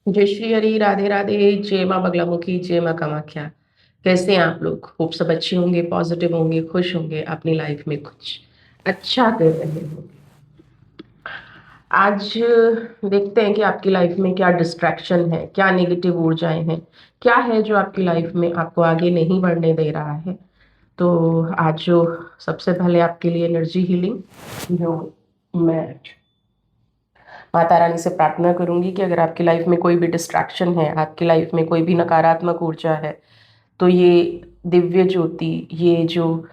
जय श्री हरि, राधे राधे। जय माँ बगलामुखी, जय माँ कामाख्या। कैसे हैं आप लोग? होप सब अच्छे होंगे, पॉजिटिव होंगे, खुश होंगे, अपनी लाइफ में कुछ अच्छा कर रहे होंगे। आज देखते हैं कि आपकी लाइफ में क्या डिस्ट्रैक्शन है, क्या नेगेटिव ऊर्जाएं हैं, क्या है जो आपकी लाइफ में आपको आगे नहीं बढ़ने दे रहा है। तो आज जो सबसे पहले आपके लिए एनर्जी हीलिंग, जो मैं माता रानी से प्रार्थना करूंगी कि अगर आपकी लाइफ में कोई भी डिस्ट्रैक्शन है, आपकी लाइफ में कोई भी नकारात्मक ऊर्जा है, तो ये दिव्य ज्योति, ये जो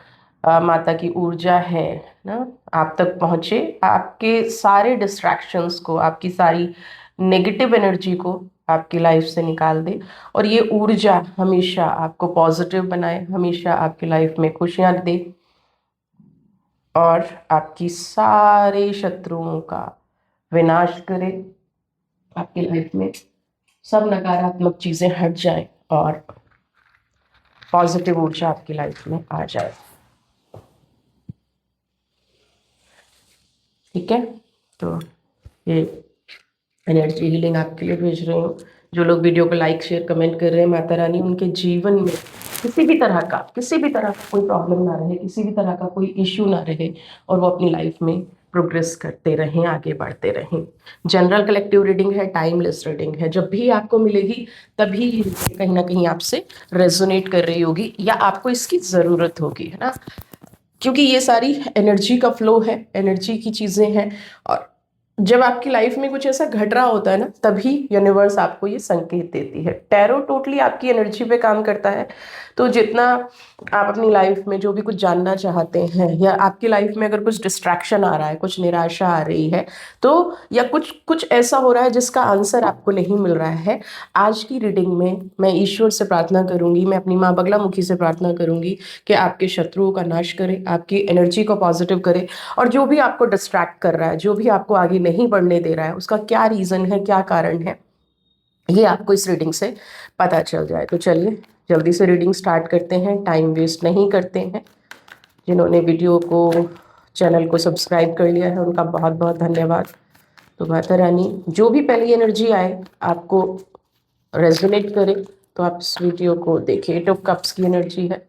माता की ऊर्जा है ना, आप तक पहुंचे, आपके सारे डिस्ट्रैक्शंस को, आपकी सारी नेगेटिव एनर्जी को आपकी लाइफ से निकाल दे। और ये ऊर्जा हमेशा आपको पॉजिटिव बनाए, हमेशा आपकी लाइफ में खुशियां दे, और आपकी सारे शत्रुओं का विनाश करे। आपकी लाइफ में सब नकारात्मक चीजें हट जाएं और पॉजिटिव ऊर्जा आपकी लाइफ में आ जाए। ठीक है, तो ये एनर्जी हीलिंग आपके लिए भेज रही हूँ। जो लोग वीडियो को लाइक शेयर कमेंट कर रहे हैं, माता रानी उनके जीवन में किसी भी तरह का कोई प्रॉब्लम ना रहे, किसी भी तरह का कोई इश्यू ना रहे, और वो अपनी लाइफ में प्रोग्रेस करते रहें, आगे बढ़ते रहें। जनरल कलेक्टिव रीडिंग है, टाइमलेस रीडिंग है। जब भी आपको मिलेगी तभी ये कहीं ना कहीं आपसे रेजोनेट कर रही होगी, या आपको इसकी ज़रूरत होगी, है ना। क्योंकि ये सारी एनर्जी का फ्लो है, एनर्जी की चीज़ें हैं। और जब आपकी लाइफ में कुछ ऐसा घट रहा होता है ना, तभी यूनिवर्स आपको ये संकेत देती है। टैरो टोटली आपकी एनर्जी पे काम करता है। तो जितना आप अपनी लाइफ में जो भी कुछ जानना चाहते हैं, या आपकी लाइफ में अगर कुछ डिस्ट्रैक्शन आ रहा है, कुछ निराशा आ रही है, तो या कुछ कुछ ऐसा हो रहा है जिसका आंसर आपको नहीं मिल रहा है, आज की रीडिंग में मैं ईश्वर से प्रार्थना करूंगी, मैं अपनी माँ बगलामुखी से प्रार्थना करूंगी कि आपके शत्रुओं का नाश करे, आपकी एनर्जी को पॉजिटिव करे। और जो भी आपको डिस्ट्रैक्ट कर रहा है, जो भी आपको आगे नहीं बढ़ने दे रहा है, उसका क्या रीज़न है, क्या कारण है, ये आपको इस रीडिंग से पता चल जाए। तो चलिए जल्दी से रीडिंग स्टार्ट करते हैं, टाइम वेस्ट नहीं करते हैं। जिन्होंने वीडियो को, चैनल को सब्सक्राइब कर लिया है, उनका बहुत बहुत धन्यवाद। तो माता रानी जो भी पहली एनर्जी आए, आपको रेजोनेट करे, तो आप इस वीडियो को देखिए। एट ऑफ कप्स की एनर्जी है।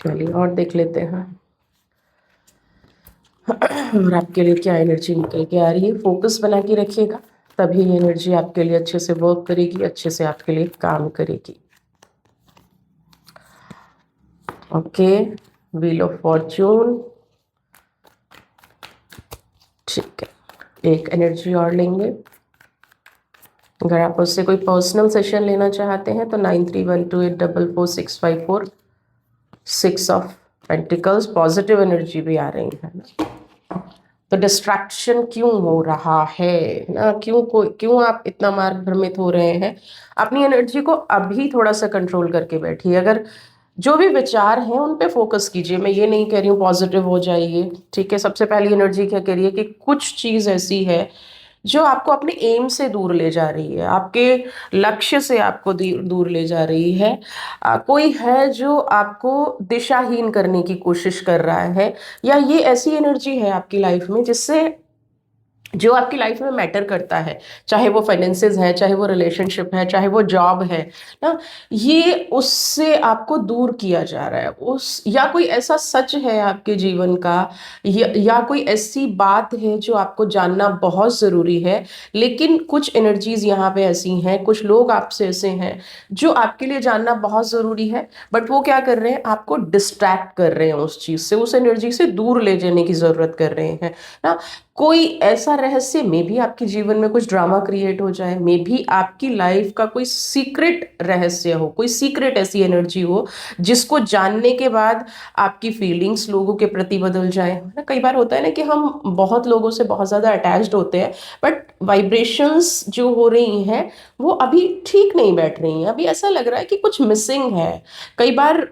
चलिए और देख लेते हैं और आपके लिए क्या एनर्जी निकल के आ रही है। फोकस बना के रखिएगा, तभी ये एनर्जी आपके लिए अच्छे से वर्क करेगी, अच्छे से आपके लिए काम करेगी। Okay, wheel of Fortune. ठीक है, एक एनर्जी और लेंगे। अगर आप उससे कोई पर्सनल सेशन लेना चाहते हैं तो 9312844654, 6 ऑफ पेंटिकल्स, पॉजिटिव एनर्जी भी आ रही है ना। तो डिस्ट्रैक्शन क्यों हो रहा है ना, क्यों आप इतना मार्ग भ्रमित हो रहे हैं? अपनी एनर्जी को अभी थोड़ा सा कंट्रोल करके बैठिए। अगर जो भी विचार हैं उन पे फोकस कीजिए। मैं ये नहीं कह रही हूँ पॉजिटिव हो जाइए, ठीक है। सबसे पहली एनर्जी क्या कह रही है कि कुछ चीज ऐसी है जो आपको अपने एम से दूर ले जा रही है, आपके लक्ष्य से आपको दूर ले जा रही है। कोई है जो आपको दिशाहीन करने की कोशिश कर रहा है, या ये ऐसी एनर्जी है आपकी लाइफ में जिससे, जो आपकी लाइफ में मैटर करता है, चाहे वो फाइनेंसेस है, चाहे वो रिलेशनशिप है, चाहे वो जॉब है ना, ये उससे आपको दूर किया जा रहा है। उस, या कोई ऐसा सच है आपके जीवन का, या कोई ऐसी बात है जो आपको जानना बहुत ज़रूरी है। लेकिन कुछ एनर्जीज यहाँ पे ऐसी हैं, कुछ लोग आपसे ऐसे हैं जो आपके लिए जानना बहुत ज़रूरी है, बट वो क्या कर रहे हैं, आपको डिस्ट्रैक्ट कर रहे हैं उस चीज़ से, उस एनर्जी से दूर ले जाने की ज़रूरत कर रहे हैं ना। कोई ऐसा रहस्य, मे भी आपके जीवन में कुछ ड्रामा क्रिएट हो जाए, मे भी आपकी लाइफ का कोई सीक्रेट रहस्य हो, कोई सीक्रेट ऐसी एनर्जी हो जिसको जानने के बाद आपकी फीलिंग्स लोगों के प्रति बदल जाए ना। कई बार होता है ना कि हम बहुत लोगों से बहुत ज़्यादा अटैच्ड होते हैं, बट वाइब्रेशंस जो हो रही हैं वो अभी ठीक नहीं बैठ रही हैं, अभी ऐसा लग रहा है कि कुछ मिसिंग है। कई बार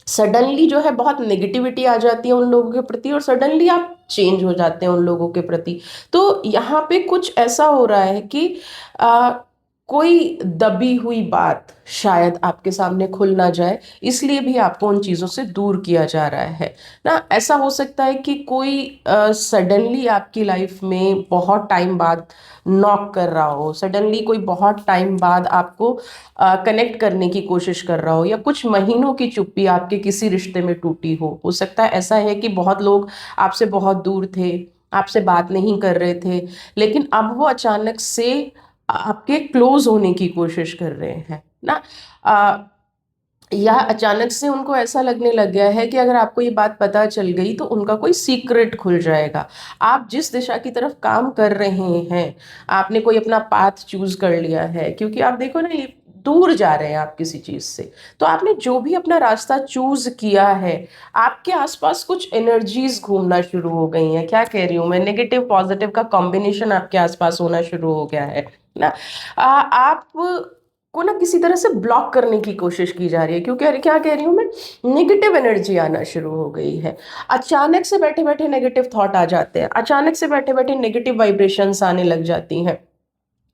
सडनली जो है बहुत नेगेटिविटी आ जाती है उन लोगों के प्रति, और सडनली आप चेंज हो जाते हैं उन लोगों के प्रति। तो यहाँ पे कुछ ऐसा हो रहा है कि कोई दबी हुई बात शायद आपके सामने खुल ना जाए, इसलिए भी आपको उन चीज़ों से दूर किया जा रहा है ना। ऐसा हो सकता है कि कोई सडनली आपकी लाइफ में बहुत टाइम बाद नॉक कर रहा हो, सडनली कोई बहुत टाइम बाद आपको कनेक्ट करने की कोशिश कर रहा हो, या कुछ महीनों की चुप्पी आपके किसी रिश्ते में टूटी हो सकता है ऐसा है कि बहुत लोग आपसे बहुत दूर थे, आपसे बात नहीं कर रहे थे, लेकिन अब वो अचानक से आपके क्लोज होने की कोशिश कर रहे हैं ना। आ, या अचानक से उनको ऐसा लगने लग गया है कि अगर आपको ये बात पता चल गई तो उनका कोई सीक्रेट खुल जाएगा। आप जिस दिशा की तरफ काम कर रहे हैं, आपने कोई अपना पाथ चूज कर लिया है, क्योंकि आप देखो ना, ये दूर जा रहे हैं आप किसी चीज से, तो आपने जो भी अपना रास्ता चूज किया है, आपके आसपास कुछ एनर्जीज घूमना शुरू हो गई हैं। क्या कह रही हूँ मैं, नेगेटिव पॉजिटिव का कॉम्बिनेशन आपके आसपास होना शुरू हो गया है ना। आप को ना किसी तरह से ब्लॉक करने की कोशिश की जा रही है, क्योंकि अरे क्या कह रही हूँ मैं, नेगेटिव एनर्जी आना शुरू हो गई है। अचानक से बैठे बैठे नेगेटिव थॉट आ जाते हैं, अचानक से बैठे बैठे नेगेटिव वाइब्रेशंस आने लग जाती हैं।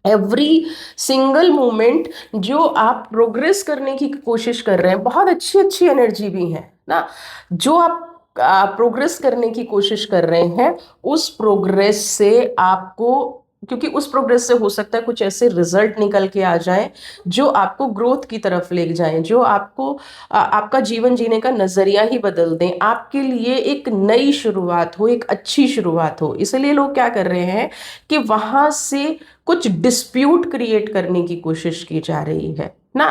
एवरी सिंगल मोमेंट जो आप प्रोग्रेस करने की कोशिश कर रहे हैं, बहुत अच्छी अच्छी एनर्जी भी है ना, जो आप प्रोग्रेस करने की कोशिश कर रहे हैं, उस प्रोग्रेस से आपको, क्योंकि उस प्रोग्रेस से हो सकता है कुछ ऐसे रिजल्ट निकल के आ जाएं जो आपको ग्रोथ की तरफ ले जाएं, जो आपको आपका जीवन जीने का नजरिया ही बदल दें, आपके लिए एक नई शुरुआत हो, एक अच्छी शुरुआत हो। इसलिए लोग क्या कर रहे हैं कि वहां से कुछ डिस्प्यूट क्रिएट करने की कोशिश की जा रही है ना।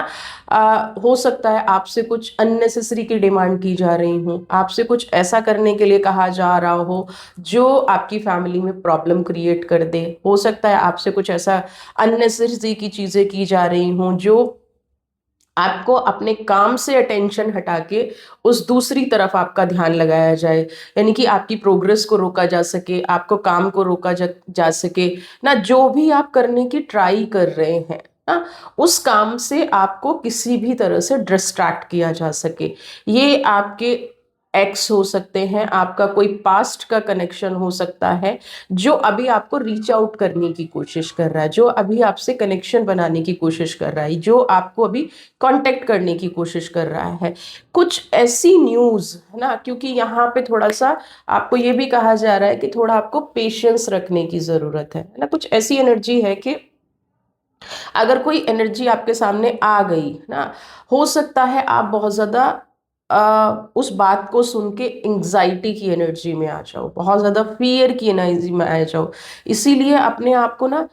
हो सकता है आपसे कुछ अननेसेसरी की डिमांड की जा रही हो, आपसे कुछ ऐसा करने के लिए कहा जा रहा हो जो आपकी फैमिली में प्रॉब्लम क्रिएट कर दे। हो सकता है आपसे कुछ ऐसा अननेसेसरी की चीजें की जा रही हों जो आपको अपने काम से अटेंशन हटा के उस दूसरी तरफ आपका ध्यान लगाया जाए, यानी कि आपकी प्रोग्रेस को रोका जा सके, आपको काम को रोका जा सके ना। जो भी आप करने की ट्राई कर रहे हैं ना, उस काम से आपको किसी भी तरह से डिस्ट्रैक्ट किया जा सके। ये आपके एक्स हो सकते हैं, आपका कोई पास्ट का कनेक्शन हो सकता है जो अभी आपको रीच आउट करने की कोशिश कर रहा है, जो अभी आपसे कनेक्शन बनाने की कोशिश कर रहा है, जो आपको अभी कांटेक्ट करने की कोशिश कर रहा है। कुछ ऐसी न्यूज़ है ना, क्योंकि यहाँ पे थोड़ा सा आपको ये भी कहा जा रहा है कि थोड़ा आपको पेशेंस रखने की ज़रूरत है ना। कुछ ऐसी एनर्जी है कि अगर कोई एनर्जी आपके सामने आ गई ना, हो सकता है आप बहुत ज़्यादा उस बात को सुन के एंग्जाइटी की एनर्जी में आ जाओ, बहुत ज़्यादा फियर की एनर्जी में आ जाओ। इसीलिए अपने आप को ना,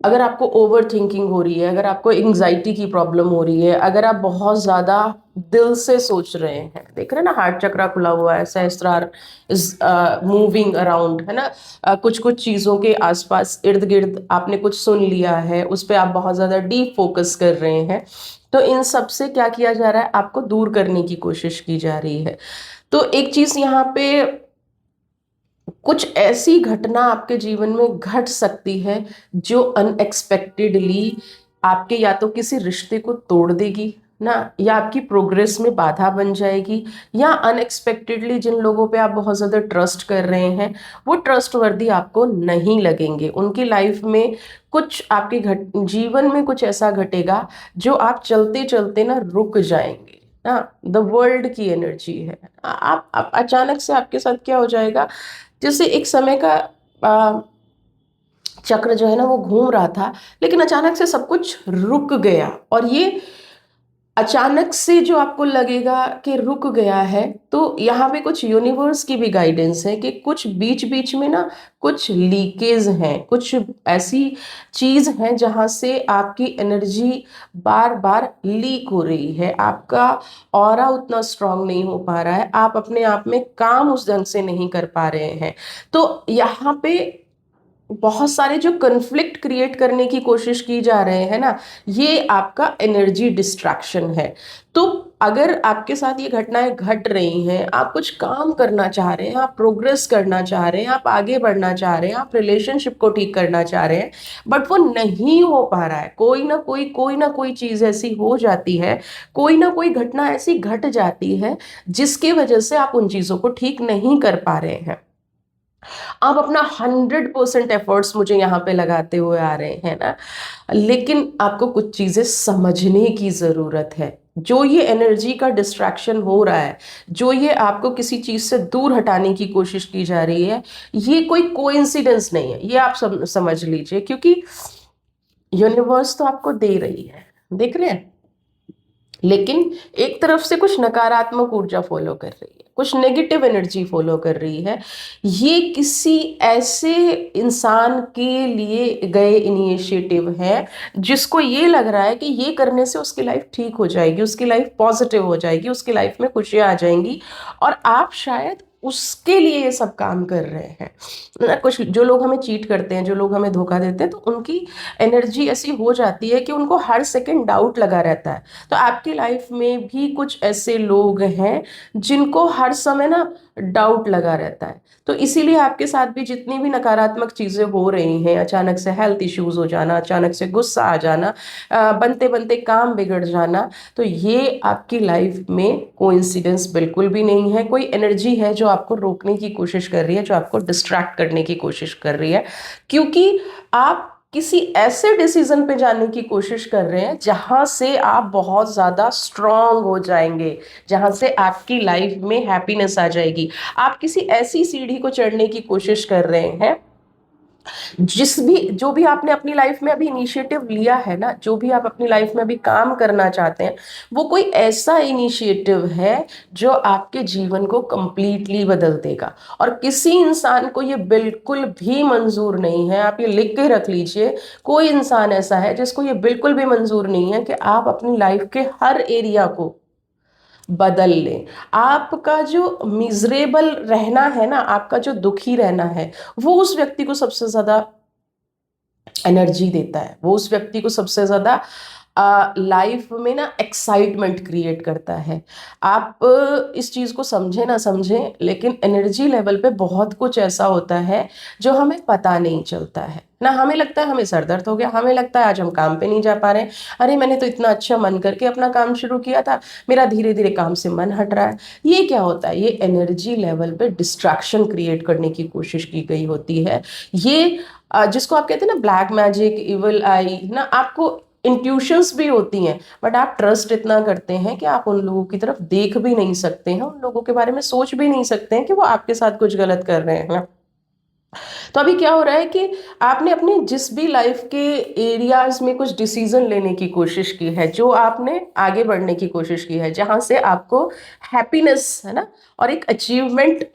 अगर आपको ओवर थिंकिंग हो रही है, अगर आपको एंग्जाइटी की प्रॉब्लम हो रही है, अगर आप बहुत ज्यादा दिल से सोच रहे हैं, देख रहे हैं ना हार्ट चक्रा खुला हुआ है, सहस्त्रार इज मूविंग अराउंड है ना। कुछ कुछ चीजों के आसपास इर्द गिर्द आपने कुछ सुन लिया है, उस पर आप बहुत ज्यादा डीप फोकस कर रहे हैं, तो इन सब से क्या किया जा रहा है, आपको दूर करने की कोशिश की जा रही है। तो एक चीज यहाँ पे, कुछ ऐसी घटना आपके जीवन में घट सकती है जो अनएक्सपेक्टेडली आपके या तो किसी रिश्ते को तोड़ देगी ना, या आपकी प्रोग्रेस में बाधा बन जाएगी, या अनएक्सपेक्टेडली जिन लोगों पे आप बहुत ज़्यादा ट्रस्ट कर रहे हैं वो ट्रस्टवर्दी आपको नहीं लगेंगे। उनकी लाइफ में कुछ आपके जीवन में कुछ ऐसा घटेगा जो आप चलते चलते ना रुक जाएंगे ना। द वर्ल्ड की एनर्जी है। आप अचानक से आपके साथ क्या हो जाएगा, जैसे एक समय का आ, चक्र जो है ना वो घूम रहा था, लेकिन अचानक से सब कुछ रुक गया। और ये अचानक से जो आपको लगेगा कि रुक गया है, तो यहाँ पे कुछ यूनिवर्स की भी गाइडेंस है कि कुछ बीच बीच में ना कुछ लीकेज हैं, कुछ ऐसी चीज है जहाँ से आपकी एनर्जी बार बार लीक हो रही है, आपका ऑरा उतना स्ट्रांग नहीं हो पा रहा है, आप अपने आप में काम उस ढंग से नहीं कर पा रहे हैं। तो यहाँ पे बहुत सारे जो कन्फ्लिक्ट क्रिएट करने की कोशिश की जा रहे हैं ना, ये आपका एनर्जी डिस्ट्रैक्शन है। तो अगर आपके साथ ये घटनाएं घट रही हैं, आप कुछ काम करना चाह रहे हैं, आप प्रोग्रेस करना चाह रहे हैं, आप आगे बढ़ना चाह रहे हैं, आप रिलेशनशिप को ठीक करना चाह रहे हैं, बट वो नहीं हो पा रहा है, कोई ना कोई चीज ऐसी हो जाती है, कोई ना कोई घटना ऐसी घट जाती है जिसकी वजह से आप उन चीजों को ठीक नहीं कर पा रहे हैं। आप अपना 100% एफर्ट्स मुझे यहाँ पे लगाते हुए आ रहे हैं ना, लेकिन आपको कुछ चीजें समझने की जरूरत है। जो ये एनर्जी का डिस्ट्रैक्शन हो रहा है, जो ये आपको किसी चीज से दूर हटाने की कोशिश की जा रही है, ये कोई कोइंसिडेंस नहीं है, ये आप समझ लीजिए, क्योंकि यूनिवर्स तो आपको दे रही है, देख रहे हैं, लेकिन एक तरफ से कुछ नकारात्मक ऊर्जा फॉलो कर रही है, कुछ नेगेटिव एनर्जी फॉलो कर रही है। ये किसी ऐसे इंसान के लिए गए इनिशिएटिव है जिसको ये लग रहा है कि ये करने से उसकी लाइफ ठीक हो जाएगी, उसकी लाइफ पॉजिटिव हो जाएगी, उसकी लाइफ में खुशियां आ जाएंगी, और आप शायद उसके लिए ये सब काम कर रहे हैं ना। कुछ जो लोग हमें चीट करते हैं, जो लोग हमें धोखा देते हैं, तो उनकी एनर्जी ऐसी हो जाती है कि उनको हर सेकंड डाउट लगा रहता है। तो आपकी लाइफ में भी कुछ ऐसे लोग हैं जिनको हर समय ना डाउट लगा रहता है। तो इसीलिए आपके साथ भी जितनी भी नकारात्मक चीजें हो रही हैं, अचानक से हेल्थ इश्यूज हो जाना, अचानक से गुस्सा आ जाना, बनते बनते काम बिगड़ जाना, तो ये आपकी लाइफ में कोइंसिडेंस बिल्कुल भी नहीं है। कोई एनर्जी है जो आपको रोकने की कोशिश कर रही है, जो आपको डिस्ट्रैक्ट करने की कोशिश कर रही है, क्योंकि आप किसी ऐसे डिसीजन पे जाने की कोशिश कर रहे हैं जहां से आप बहुत ज्यादा स्ट्रांग हो जाएंगे, जहां से आपकी लाइफ में हैप्पीनेस आ जाएगी। आप किसी ऐसी सीढ़ी को चढ़ने की कोशिश कर रहे हैं, जो भी आपने अपनी लाइफ में अभी इनिशिएटिव लिया है ना, जो भी आप अपनी लाइफ में अभी काम करना चाहते हैं, वो कोई ऐसा इनिशिएटिव है जो आपके जीवन को कंप्लीटली बदल देगा। और किसी इंसान को ये बिल्कुल भी मंजूर नहीं है, आप ये लिख के रख लीजिए, कोई इंसान ऐसा है जिसको ये बिल्कुल भी मंजूर नहीं है कि आप अपनी लाइफ के हर एरिया को बदल लें। आपका जो मिजरेबल रहना है ना, आपका जो दुखी रहना है, वो उस व्यक्ति को सबसे ज्यादा एनर्जी देता है, वो उस व्यक्ति को सबसे ज्यादा लाइफ में ना एक्साइटमेंट क्रिएट करता है। आप इस चीज को समझे ना समझें, लेकिन एनर्जी लेवल पे बहुत कुछ ऐसा होता है जो हमें पता नहीं चलता है ना। हमें लगता है हमें सर दर्द हो गया, हमें लगता है आज हम काम पे नहीं जा पा रहे हैं, अरे मैंने तो इतना अच्छा मन करके अपना काम शुरू किया था, मेरा धीरे धीरे काम से मन हट रहा है। ये क्या होता है? ये एनर्जी लेवल पे डिस्ट्रैक्शन क्रिएट करने की कोशिश की गई होती है। ये जिसको आप कहते हैं ना ब्लैक मैजिक, इविल आई ना, आपको इंट्यूशंस भी होती हैं, बट आप ट्रस्ट इतना करते हैं कि आप उन लोगों की तरफ देख भी नहीं सकते हैं, उन लोगों के बारे में सोच भी नहीं सकते हैं कि वो आपके साथ कुछ गलत कर रहे हैं। तो अभी क्या हो रहा है कि आपने अपने जिस भी लाइफ के एरियाज में कुछ डिसीजन लेने की कोशिश की है, जो आपने आगे बढ़ने की कोशिश की है, जहां से आपको हैप्पीनेस है ना और एक अचीवमेंट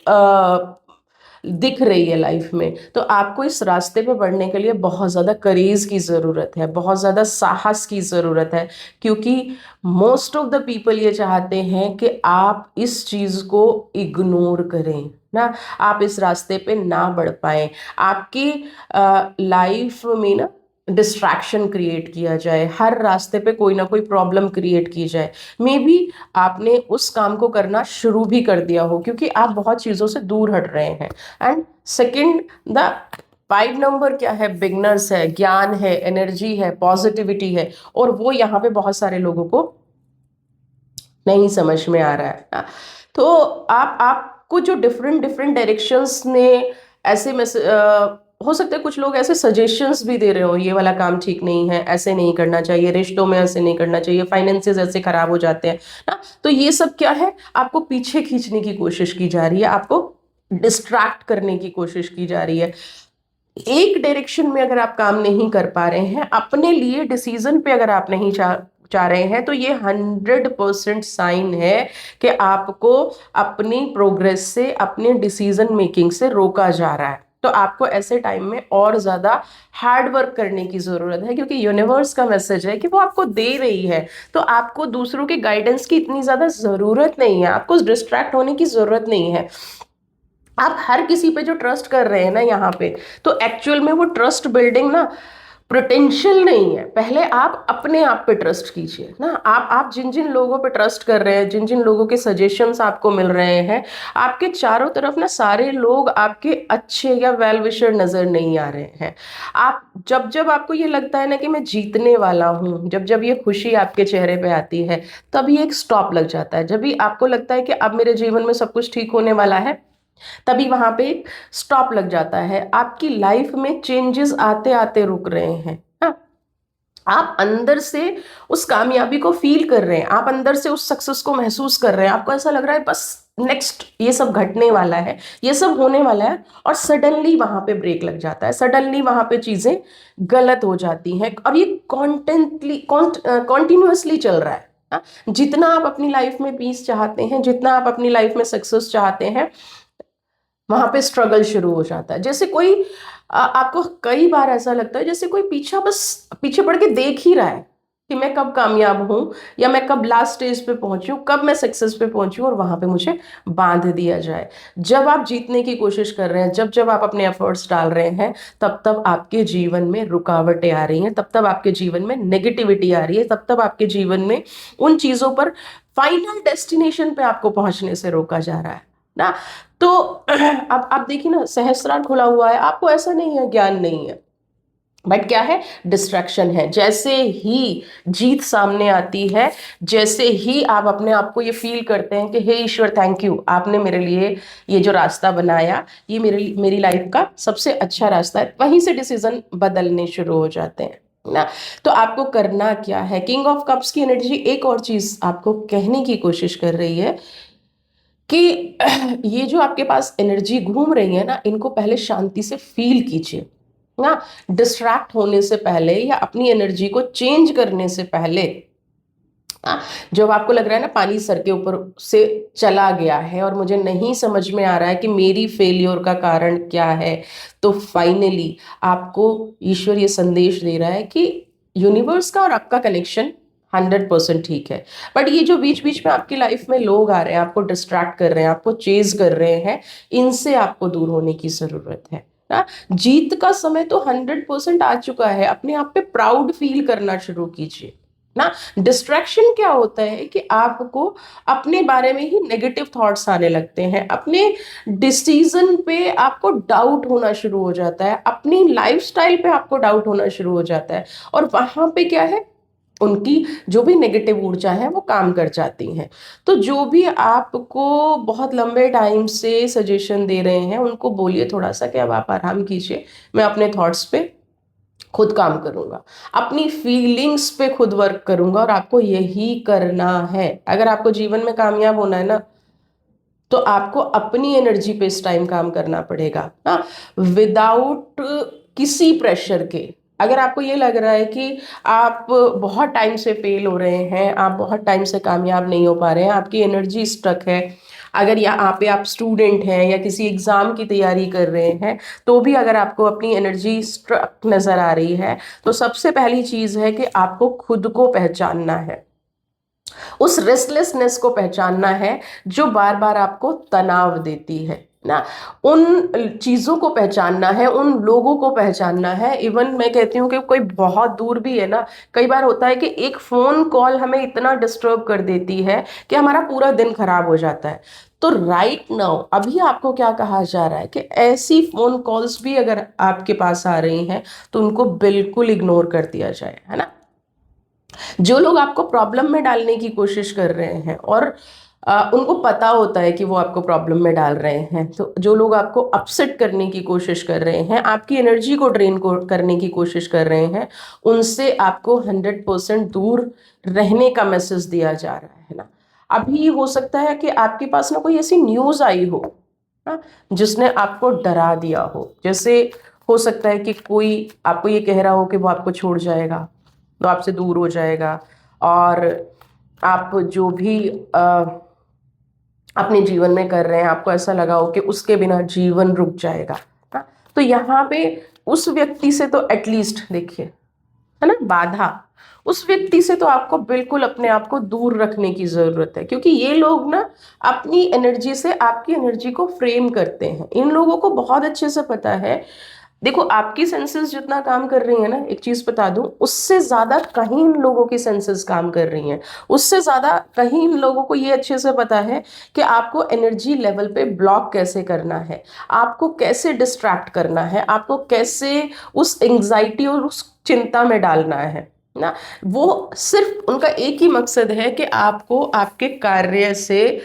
दिख रही है लाइफ में, तो आपको इस रास्ते पे बढ़ने के लिए बहुत ज़्यादा करेज की ज़रूरत है, बहुत ज़्यादा साहस की ज़रूरत है, क्योंकि मोस्ट ऑफ द पीपल ये चाहते हैं कि आप इस चीज़ को इग्नोर करें ना, आप इस रास्ते पे ना बढ़ पाए, आपकी लाइफ में ना डिस्ट्रैक्शन क्रिएट किया जाए, हर रास्ते पे कोई ना कोई प्रॉब्लम क्रिएट की जाए। मे बी आपने उस काम को करना शुरू भी कर दिया हो क्योंकि आप बहुत चीज़ों से दूर हट रहे हैं। एंड सेकंड, द 5 नंबर क्या है? बिगनर्स है, ज्ञान है, एनर्जी है, पॉजिटिविटी है, और वो यहाँ पे बहुत सारे लोगों को नहीं समझ में आ रहा है ना। तो आपको जो डिफरेंट डिफरेंट डायरेक्शंस ने ऐसे में हो सकता है कुछ लोग ऐसे सजेशंस भी दे रहे हो, ये वाला काम ठीक नहीं है, ऐसे नहीं करना चाहिए, रिश्तों में ऐसे नहीं करना चाहिए, फाइनेंसेस ऐसे खराब हो जाते हैं ना। तो ये सब क्या है? आपको पीछे खींचने की कोशिश की जा रही है, आपको डिस्ट्रैक्ट करने की कोशिश की जा रही है। एक डायरेक्शन में अगर आप काम नहीं कर पा रहे हैं, अपने लिए डिसीजन पे अगर आप नहीं चाह रहे हैं, तो ये 100% साइन है कि आपको अपनी प्रोग्रेस से, अपने डिसीजन मेकिंग से रोका जा रहा है। तो आपको ऐसे टाइम में और ज्यादा हार्ड वर्क करने की जरूरत है, क्योंकि यूनिवर्स का मैसेज है कि वो आपको दे रही है। तो आपको दूसरों के गाइडेंस की इतनी ज्यादा जरूरत नहीं है, आपको डिस्ट्रैक्ट होने की जरूरत नहीं है। आप हर किसी पे जो ट्रस्ट कर रहे हैं ना यहाँ पे, तो एक्चुअल में वो ट्रस्ट बिल्डिंग ना पोटेंशियल नहीं है। पहले आप अपने आप पे ट्रस्ट कीजिए ना। आप जिन जिन लोगों पे ट्रस्ट कर रहे हैं, जिन जिन लोगों के सजेशंस आपको मिल रहे हैं, आपके चारों तरफ ना सारे लोग आपके अच्छे या वेल विशर नजर नहीं आ रहे हैं। आप जब जब आपको ये लगता है ना कि मैं जीतने वाला हूँ, जब जब ये खुशी आपके चेहरे पे आती है, तभी एक स्टॉप लग जाता है। जब भी आपको लगता है कि अब मेरे जीवन में सब कुछ ठीक होने वाला है, तभी वहां पे एक स्टॉप लग जाता है। आपकी लाइफ में चेंजेस आते आते रुक रहे हैं। हाँ, आप अंदर से उस कामयाबी को फील कर रहे हैं, आप अंदर से उस सक्सेस को महसूस कर रहे हैं, आपको ऐसा लग रहा है बस नेक्स्ट ये सब घटने वाला है, ये सब होने वाला है, और सडनली वहां पे ब्रेक लग जाता है, सडनली वहां पे चीजें गलत हो जाती हैं, और ये कॉन्टिन्यूअसली चल रहा है। हाँ, जितना आप अपनी लाइफ में पीस चाहते हैं, जितना आप अपनी लाइफ में सक्सेस चाहते हैं, वहां पे स्ट्रगल शुरू हो जाता है। जैसे कोई आपको कई बार ऐसा लगता है जैसे कोई पीछे पड़ के देख ही रहा है कि मैं कब कामयाब हूं, या मैं कब लास्ट स्टेज पे पहुंचूं, कब मैं सक्सेस पे पहुंचूं, और वहां पे मुझे बांध दिया जाए। जब आप जीतने की कोशिश कर रहे हैं, जब जब आप अपने एफर्ट्स डाल रहे हैं, तब तब आपके जीवन में रुकावटें आ रही हैं, तब तब आपके जीवन में नेगेटिविटी आ रही है, तब तब आपके जीवन में उन चीजों पर, फाइनल डेस्टिनेशन पे आपको पहुंचने से रोका जा रहा है ना। तो अब आप देखिए ना, सहस्त्रार खुला हुआ है, आपको ऐसा नहीं है ज्ञान नहीं है, बट क्या है, डिस्ट्रैक्शन है। जैसे ही जीत सामने आती है, जैसे ही आप अपने आप को ये फील करते हैं कि हे ईश्वर थैंक यू, आपने मेरे लिए ये जो रास्ता बनाया, ये मेरी लाइफ का सबसे अच्छा रास्ता है, वहीं से डिसीजन बदलने शुरू हो जाते हैं ना। तो आपको करना क्या है, किंग ऑफ कप्स की एनर्जी एक और चीज आपको कहने की कोशिश कर रही है कि ये जो आपके पास एनर्जी घूम रही है ना, इनको पहले शांति से फील कीजिए ना, डिस्ट्रैक्ट होने से पहले या अपनी एनर्जी को चेंज करने से पहले। जब आपको लग रहा है ना पानी सर के ऊपर से चला गया है और मुझे नहीं समझ में आ रहा है कि मेरी फेलियर का कारण क्या है, तो फाइनली आपको ईश्वर ये संदेश दे रहा है कि यूनिवर्स का और आपका कनेक्शन 100% ठीक है, बट ये जो बीच बीच में आपकी लाइफ में लोग आ रहे हैं, आपको डिस्ट्रैक्ट कर रहे हैं, आपको चेज कर रहे हैं, इनसे आपको दूर होने की जरूरत है ना। जीत का समय तो 100% आ चुका है, अपने आप पे प्राउड फील करना शुरू कीजिए ना। डिस्ट्रैक्शन क्या होता है कि आपको अपने बारे में ही नेगेटिव थॉट्स आने लगते हैं, अपने डिसीजन पे आपको डाउट होना शुरू हो जाता है, अपनी लाइफस्टाइल पे आपको डाउट होना शुरू हो जाता है, और वहां पे क्या है, उनकी जो भी नेगेटिव ऊर्जा है वो काम कर जाती हैं। तो जो भी आपको बहुत लंबे टाइम से सजेशन दे रहे हैं, उनको बोलिए थोड़ा सा कि अब आप आराम कीजिए, मैं अपने थॉट्स पे खुद काम करूंगा, अपनी फीलिंग्स पे खुद वर्क करूंगा, और आपको यही करना है। अगर आपको जीवन में कामयाब होना है ना, तो आपको अपनी एनर्जी पे इस टाइम काम करना पड़ेगा ना, विदाउट किसी प्रेशर के। अगर आपको ये लग रहा है कि आप बहुत टाइम से फेल हो रहे हैं, आप बहुत टाइम से कामयाब नहीं हो पा रहे हैं, आपकी एनर्जी स्ट्रक है, अगर यहाँ पे आप स्टूडेंट हैं या किसी एग्जाम की तैयारी कर रहे हैं, तो भी अगर आपको अपनी एनर्जी स्ट्रक नजर आ रही है, तो सबसे पहली चीज है कि आपको खुद को पहचानना है, उस रेस्टलेसनेस को पहचानना है जो बार बार आपको तनाव देती है ना, उन चीजों को पहचानना है, उन लोगों को पहचानना है। इवन मैं कहती हूँ कि कोई बहुत दूर भी है ना, कई बार होता है कि एक फोन कॉल हमें इतना डिस्टर्ब कर देती है कि हमारा पूरा दिन खराब हो जाता है। तो राइट नाउ अभी आपको क्या कहा जा रहा है कि ऐसी फोन कॉल्स भी अगर आपके पास आ रही हैं, तो उनको बिल्कुल इग्नोर कर दिया जाए, है ना। जो लोग आपको प्रॉब्लम में डालने की कोशिश कर रहे हैं, और उनको पता होता है कि वो आपको प्रॉब्लम में डाल रहे हैं, तो जो लोग आपको अपसेट करने की कोशिश कर रहे हैं, आपकी एनर्जी को ड्रेन करने की कोशिश कर रहे हैं, उनसे आपको 100% दूर रहने का मैसेज दिया जा रहा है ना। अभी हो सकता है कि आपके पास ना कोई ऐसी न्यूज़ आई हो ना, जिसने आपको डरा दिया हो। जैसे हो सकता है कि कोई आपको ये कह रहा हो कि वो आपको छोड़ जाएगा, वो आपसे दूर हो जाएगा, और आप जो भी अपने जीवन में कर रहे हैं, आपको ऐसा लगा हो कि उसके बिना जीवन रुक जाएगा ना। तो यहाँ पे उस व्यक्ति से तो एटलीस्ट देखिए, है ना, बाधा, उस व्यक्ति से तो आपको बिल्कुल अपने आप को दूर रखने की जरूरत है, क्योंकि ये लोग ना अपनी एनर्जी से आपकी एनर्जी को फ्रेम करते हैं। इन लोगों को बहुत अच्छे से पता है, देखो आपकी सेंसेस जितना काम कर रही है ना, एक चीज बता दूं, उससे ज्यादा कहीं इन लोगों की सेंसेस काम कर रही हैं, उससे ज्यादा कहीं इन लोगों को ये अच्छे से पता है कि आपको एनर्जी लेवल पे ब्लॉक कैसे करना है, आपको कैसे डिस्ट्रैक्ट करना है, आपको कैसे उस एंग्जाइटी और उस चिंता में डालना है ना। वो सिर्फ उनका एक ही मकसद है कि आपको आपके कार्य से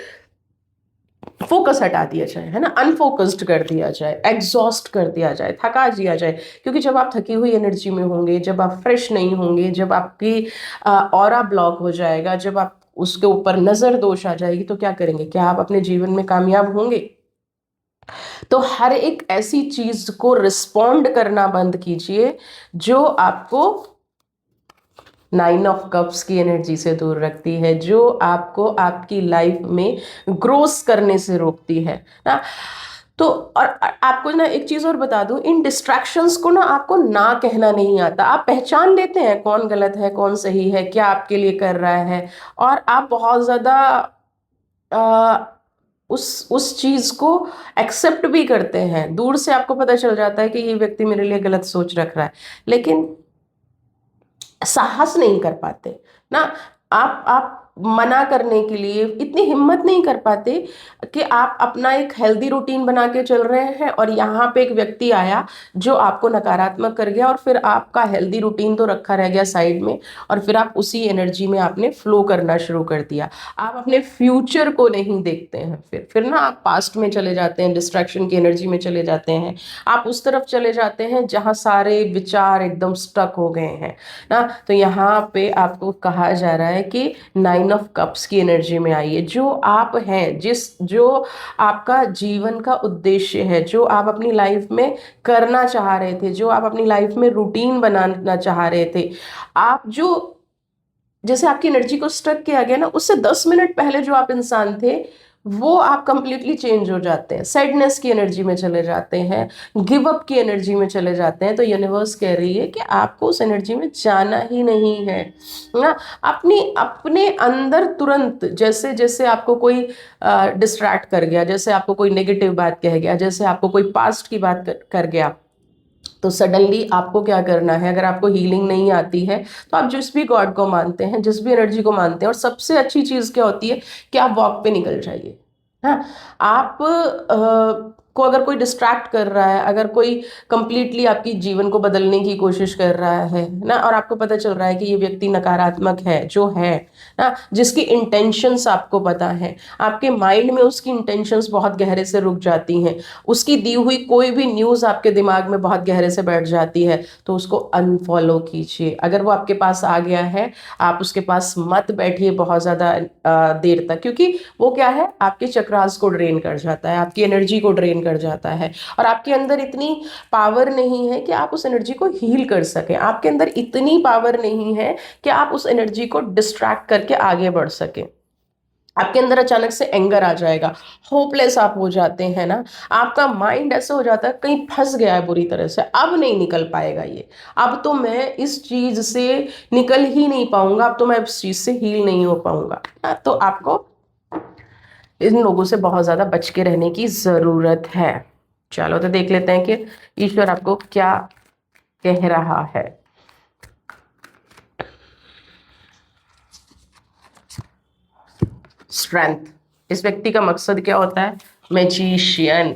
फोकस हटा दिया जाए, है ना, अनफोकस्ड कर दिया जाए, एग्जॉस्ट कर दिया जाए, थका दिया जाए। क्योंकि जब आप थकी हुई एनर्जी में होंगे, जब आप फ्रेश नहीं होंगे, जब आपकी ऑरा ब्लॉक हो जाएगा, जब आप उसके ऊपर नजर दोष आ जाएगी, तो क्या करेंगे? क्या आप अपने जीवन में कामयाब होंगे? तो हर एक ऐसी चीज को रिस्पॉन्ड करना बंद कीजिए जो आपको 9 ऑफ कप्स की एनर्जी से दूर रखती है, जो आपको आपकी लाइफ में ग्रोस करने से रोकती है ना। तो और आपको ना एक चीज और बता दूं, इन डिस्ट्रैक्शंस को ना आपको ना कहना नहीं आता। आप पहचान लेते हैं कौन गलत है, कौन सही है, क्या आपके लिए कर रहा है, और आप बहुत ज्यादा उस चीज को एक्सेप्ट भी करते हैं। दूर से आपको पता चल जाता है कि ये व्यक्ति मेरे लिए गलत सोच रख रहा है, लेकिन साहस नहीं कर पाते ना। आप मना करने के लिए इतनी हिम्मत नहीं कर पाते कि आप अपना एक हेल्दी रूटीन बना के चल रहे हैं, और यहाँ पे एक व्यक्ति आया जो आपको नकारात्मक कर गया, और फिर आपका हेल्दी रूटीन तो रखा रह गया साइड में, और फिर आप उसी एनर्जी में आपने फ्लो करना शुरू कर दिया। आप अपने फ्यूचर को नहीं देखते हैं, फिर ना आप पास्ट में चले जाते हैं, डिस्ट्रैक्शन की एनर्जी में चले जाते हैं। आप उस तरफ चले जाते हैं जहाँ सारे विचार एकदम स्टक हो गए हैं ना। तो यहाँ पे आपको कहा जा रहा है कि 9 ऑफ कप्स की एनर्जी में आइए। जो आप हैं, जो आपका जीवन का उद्देश्य है, जो आप अपनी लाइफ में करना चाह रहे थे, जो आप अपनी लाइफ में रूटीन बनाना चाह रहे थे, आप जो, जैसे आपकी एनर्जी को स्टक किया गया ना, उससे 10 मिनट पहले जो आप इंसान थे, वो आप कंप्लीटली चेंज हो जाते हैं, सैडनेस की एनर्जी में चले जाते हैं, गिव अप की एनर्जी में चले जाते हैं। तो यूनिवर्स कह रही है कि आपको उस एनर्जी में जाना ही नहीं है ना। अपने अंदर तुरंत, जैसे जैसे आपको कोई डिस्ट्रैक्ट कर गया, जैसे आपको कोई नेगेटिव बात कह गया, जैसे आपको कोई पास्ट की बात कर गया, तो सडनली आपको क्या करना है? अगर आपको हीलिंग नहीं आती है, तो आप जिस भी गॉड को मानते हैं, जिस भी एनर्जी को मानते हैं, और सबसे अच्छी चीज क्या होती है कि आप वॉक पे निकल जाइए। हाँ, आप को अगर कोई डिस्ट्रैक्ट कर रहा है, अगर कोई कंप्लीटली आपकी जीवन को बदलने की कोशिश कर रहा है ना, और आपको पता चल रहा है कि ये व्यक्ति नकारात्मक है, जो है ना, जिसकी इंटेंशंस आपको पता है, आपके माइंड में उसकी इंटेंशंस बहुत गहरे से रुक जाती हैं, उसकी दी हुई कोई भी न्यूज़ आपके दिमाग में बहुत गहरे से बैठ जाती है, तो उसको अनफॉलो कीजिए। अगर वो आपके पास आ गया है, आप उसके पास मत बैठिए बहुत ज़्यादा देर तक, क्योंकि वो क्या है, आपके चक्रास को ड्रेन कर जाता है, आपकी एनर्जी को ड्रेन कर जाता है, और आपके अंदर इतनी पावर नहीं है कि आप उस एनर्जी को हील कर सकें। आपके अंदर इतनी पावर नहीं है कि आप उस एनर्जी को डिस्ट्रैक्ट करके आगे बढ़ सकें। आपके अंदर अचानक से एंगर आ जाएगा, होपलेस आप हो जाते हैं ना, आपका माइंड ऐसा हो जाता है कहीं फंस गया है बुरी तरह से, अब नहीं निकल पाएगा ये, अब तो मैं इस चीज से निकल ही नहीं पाऊंगा, अब तो मैं इस चीज से हील नहीं हो पाऊंगा। तो आपको इन लोगों से बहुत ज्यादा बच के रहने की जरूरत है। चलो तो देख लेते हैं कि ईश्वर आपको क्या कह रहा है। स्ट्रेंथ, इस व्यक्ति का मकसद क्या होता है? मैजिशियन।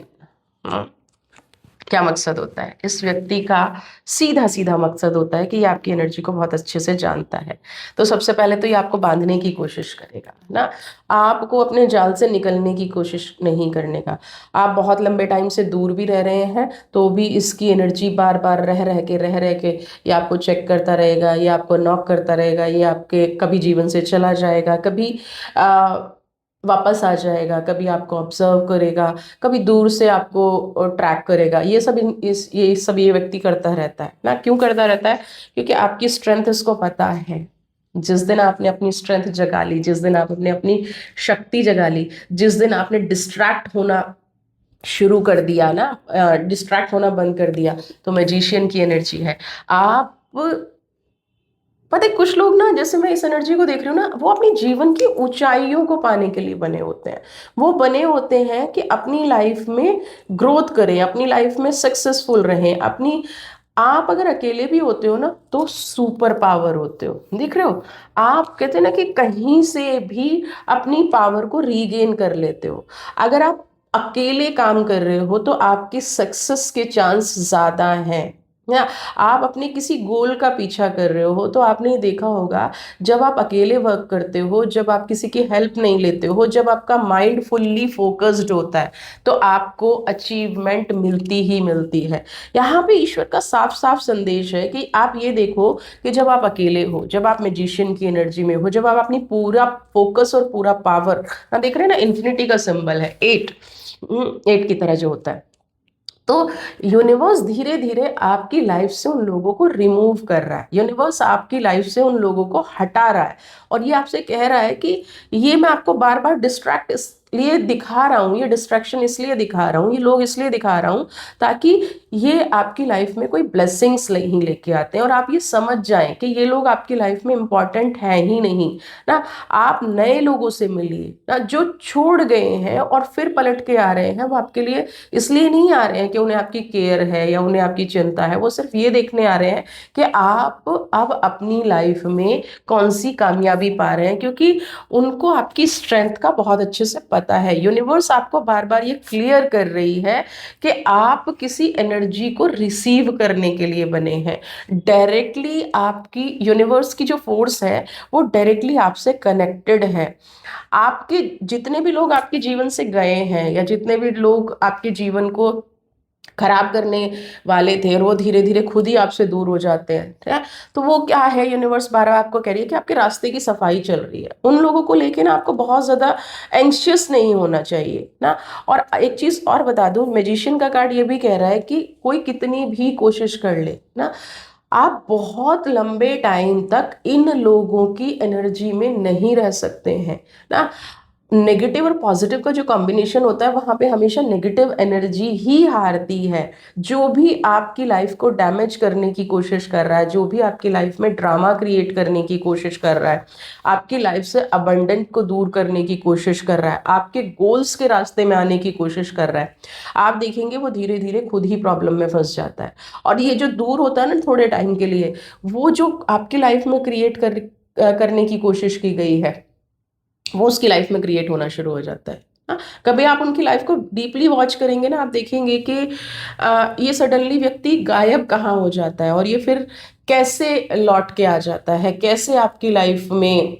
क्या मकसद होता है इस व्यक्ति का? सीधा सीधा मकसद होता है कि ये आपकी एनर्जी को बहुत अच्छे से जानता है। तो सबसे पहले तो ये आपको बांधने की कोशिश करेगा ना, आपको अपने जाल से निकलने की कोशिश नहीं करने का। आप बहुत लंबे टाइम से दूर भी रह रहे हैं, तो भी इसकी एनर्जी बार बार रह रह के ये आपको चेक करता रहेगा, ये आपको नॉक करता रहेगा, ये आपके कभी जीवन से चला जाएगा, कभी वापस आ जाएगा, कभी आपको ऑब्जर्व करेगा, कभी दूर से आपको ट्रैक करेगा। ये व्यक्ति करता रहता है ना। क्यों करता रहता है? क्योंकि आपकी स्ट्रेंथ इसको पता है। जिस दिन आपने अपनी स्ट्रेंथ जगा ली, जिस दिन आपने अपनी शक्ति जगा ली, जिस दिन आपने डिस्ट्रैक्ट होना शुरू कर दिया ना, डिस्ट्रैक्ट होना बंद कर दिया, तो मैजिशियन की एनर्जी है। आप पता है, कुछ लोग ना, जैसे मैं इस एनर्जी को देख रही हूँ ना, वो अपनी जीवन की ऊंचाइयों को पाने के लिए बने होते हैं। वो बने होते हैं कि अपनी लाइफ में ग्रोथ करें, अपनी लाइफ में सक्सेसफुल रहें अपनी। आप अगर अकेले भी होते हो ना, तो सुपर पावर होते हो। देख रहे हो, आप कहते हैं ना कि कहीं से भी अपनी पावर को रीगेन कर लेते हो। अगर आप अकेले काम कर रहे हो, तो आपकी सक्सेस के चांस ज्यादा हैं या आप अपने किसी गोल का पीछा कर रहे हो, तो आपने देखा होगा जब आप अकेले वर्क करते हो, जब आप किसी की हेल्प नहीं लेते हो, जब आपका माइंड फुल्ली फोकस्ड होता है, तो आपको अचीवमेंट मिलती ही मिलती है। यहाँ पे ईश्वर का साफ साफ संदेश है कि आप ये देखो कि जब आप अकेले हो, जब आप मैजिशियन की एनर्जी में हो, जब आप अपनी पूरा फोकस और पूरा पावर ना देख रहे हैं ना, इन्फिनिटी का सिंबल है 8, 8 की तरह जो होता है, तो यूनिवर्स धीरे धीरे आपकी लाइफ से उन लोगों को रिमूव कर रहा है, यूनिवर्स आपकी लाइफ से उन लोगों को हटा रहा है, और ये आपसे कह रहा है कि ये मैं आपको बार बार डिस्ट्रैक्ट इसलिए दिखा रहा हूँ, ये डिस्ट्रैक्शन इसलिए दिखा रहा हूँ, ये लोग इसलिए दिखा रहा हूँ, ताकि ये आपकी लाइफ में कोई ब्लेसिंग्स नहीं लेके आते हैं, और आप ये समझ जाएं कि ये लोग आपकी लाइफ में इंपॉर्टेंट है ही नहीं ना। आप नए लोगों से मिलिए ना, जो छोड़ गए हैं और फिर पलट के आ रहे हैं, वो आपके लिए इसलिए नहीं आ रहे हैं कि उन्हें आपकी केयर है या उन्हें आपकी चिंता है, वो सिर्फ ये देखने आ रहे हैं कि आप अब अपनी लाइफ में कौन सी कामयाबी पा रहे हैं, क्योंकि उनको आपकी स्ट्रेंथ का बहुत अच्छे से पता है। यूनिवर्स आपको बार बार ये क्लियर कर रही है कि आप किसी एनर्जी को रिसीव करने के लिए बने हैं। डायरेक्टली आपकी यूनिवर्स की जो फोर्स है वो डायरेक्टली आपसे कनेक्टेड है। आपके जितने भी लोग आपके जीवन से गए हैं, या जितने भी लोग आपके जीवन को खराब करने वाले थे, और वो धीरे धीरे खुद ही आपसे दूर हो जाते हैं, ठीक है, तो वो क्या है, यूनिवर्स बार बार आपको कह रही है कि आपके रास्ते की सफाई चल रही है। उन लोगों को लेके ना आपको बहुत ज्यादा एंग्शियस नहीं होना चाहिए ना। और एक चीज और बता दूं, मैजिशियन का कार्ड ये भी कह रहा है कि कोई कितनी भी कोशिश कर ले ना, आप बहुत लंबे टाइम तक इन लोगों की एनर्जी में नहीं रह सकते हैं ना। नेगेटिव और पॉजिटिव का जो कॉम्बिनेशन होता है, वहां पे हमेशा नेगेटिव एनर्जी ही हारती है। जो भी आपकी लाइफ को डैमेज करने की कोशिश कर रहा है, जो भी आपकी लाइफ में ड्रामा क्रिएट करने की कोशिश कर रहा है, आपकी लाइफ से अबंडेंट को दूर करने की कोशिश कर रहा है, आपके गोल्स के रास्ते में आने की कोशिश कर रहा है, आप देखेंगे वो धीरे धीरे खुद ही प्रॉब्लम में फंस जाता है। और ये जो दूर होता है ना थोड़े टाइम के लिए, वो जो आपकी लाइफ में क्रिएट करने की कोशिश की गई है, वो उसकी लाइफ में क्रिएट होना शुरू हो जाता है। हाँ, कभी आप उनकी लाइफ को डीपली वॉच करेंगे ना, आप देखेंगे कि ये सडनली व्यक्ति गायब कहाँ हो जाता है, और ये फिर कैसे लौट के आ जाता है, कैसे आपकी लाइफ में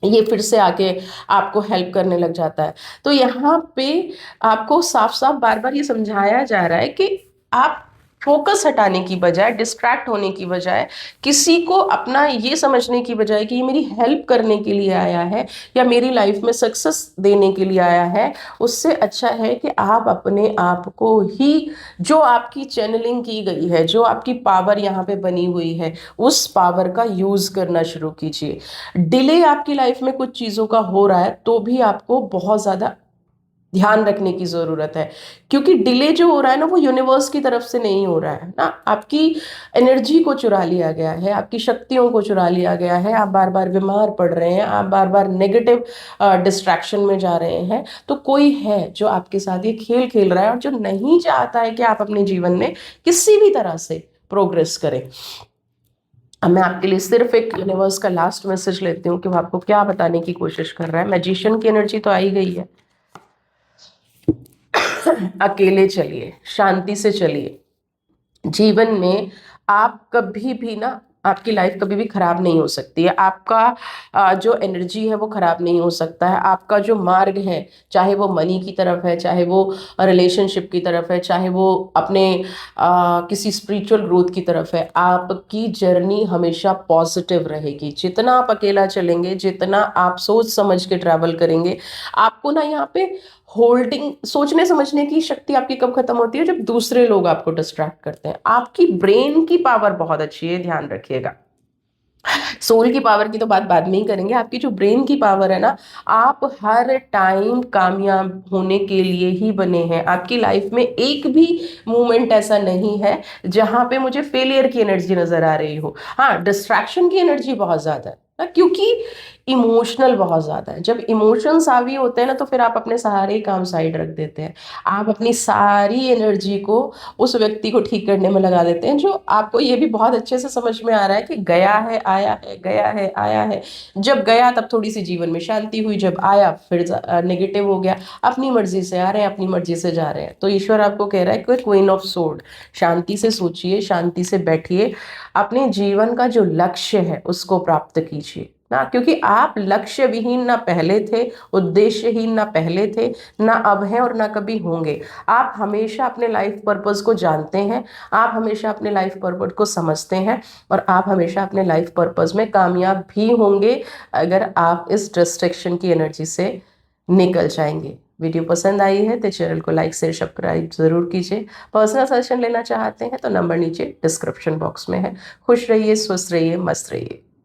ये फिर से आके आपको हेल्प करने लग जाता है। तो यहाँ पे आपको साफ साफ बार बार ये समझाया जा रहा है कि आप फोकस हटाने की बजाय, डिस्ट्रैक्ट होने की बजाय, किसी को अपना ये समझने की बजाय कि ये मेरी हेल्प करने के लिए आया है या मेरी लाइफ में सक्सेस देने के लिए आया है, उससे अच्छा है कि आप अपने आप को ही, जो आपकी चैनलिंग की गई है, जो आपकी पावर यहाँ पे बनी हुई है, उस पावर का यूज करना शुरू कीजिए। डिले आपकी लाइफ में कुछ चीजों का हो रहा है, तो भी आपको बहुत ज्यादा ध्यान रखने की जरूरत है, क्योंकि डिले जो हो रहा है ना, वो यूनिवर्स की तरफ से नहीं हो रहा है ना। आपकी एनर्जी को चुरा लिया गया है, आपकी शक्तियों को चुरा लिया गया है, आप बार बार बीमार पड़ रहे हैं, आप बार बार नेगेटिव डिस्ट्रैक्शन में जा रहे हैं। तो कोई है जो आपके साथ ये खेल खेल रहा है, और जो नहीं चाहता है कि आप अपने जीवन में किसी भी तरह से प्रोग्रेस करें। अब मैं आपके लिए सिर्फ एक यूनिवर्स का लास्ट मैसेज लेती हूँ कि वो आपको क्या बताने की कोशिश कर रहा है। मैजिशियन की एनर्जी तो आई गई है। अकेले चलिए, शांति से चलिए। जीवन में आप कभी भी ना, आपकी लाइफ कभी भी खराब नहीं हो सकती है। आपका जो एनर्जी है वो खराब नहीं हो सकता है। आपका जो मार्ग है, चाहे वो मनी की तरफ है, चाहे वो रिलेशनशिप की तरफ है, चाहे वो अपने किसी स्पिरिचुअल ग्रोथ की तरफ है, आपकी जर्नी हमेशा पॉजिटिव रहेगी। जितना आप अकेला चलेंगे, जितना आप सोच समझ के ट्रैवल करेंगे, आपको ना यहाँ पे होल्डिंग, सोचने समझने की शक्ति आपकी कब खत्म होती है, जब दूसरे लोग आपको डिस्ट्रैक्ट करते हैं। आपकी ब्रेन की पावर बहुत अच्छी है, ध्यान रखिएगा। सोल की पावर की तो बात बाद में ही करेंगे। आपकी जो ब्रेन की पावर है ना, आप हर टाइम कामयाब होने के लिए ही बने हैं। आपकी लाइफ में एक भी मोमेंट ऐसा नहीं है जहां पे मुझे फेलियर की एनर्जी नजर आ रही हो। हाँ, डिस्ट्रैक्शन की एनर्जी बहुत ज्यादा है, ना, क्योंकि इमोशनल बहुत ज्यादा है। जब इमोशंस हावी होते हैं ना, तो फिर आप अपने सारे काम साइड रख देते हैं। आप अपनी सारी एनर्जी को उस व्यक्ति को ठीक करने में लगा देते हैं, जो आपको ये भी बहुत अच्छे से समझ में आ रहा है कि गया है आया है, गया है आया है। जब गया तब थोड़ी सी जीवन में शांति हुई, जब आया फिर नेगेटिव हो गया। अपनी मर्जी से आ रहे हैं, अपनी मर्जी से जा रहे हैं। तो ईश्वर आपको कह रहा है कि क्वीन ऑफ सोर्ड, शांति से सोचिए, शांति से बैठिए, अपने जीवन का जो लक्ष्य है उसको प्राप्त कीजिए ना, क्योंकि आप लक्ष्य विहीन ना पहले थे, उद्देश्यहीन ना पहले थे, ना अब हैं और ना कभी होंगे। आप हमेशा अपने लाइफ पर्पस को जानते हैं, आप हमेशा अपने लाइफ पर्पस को समझते हैं, और आप हमेशा अपने लाइफ पर्पस में कामयाब भी होंगे अगर आप इस डिस्ट्रैक्शन की एनर्जी से निकल जाएंगे। वीडियो पसंद आई है तो चैनल को लाइक शेयर सब्सक्राइब जरूर कीजिए। पर्सनल सजेशन लेना चाहते हैं तो नंबर नीचे डिस्क्रिप्शन बॉक्स में है। खुश रहिए, स्वस्थ रहिए, मस्त रहिए।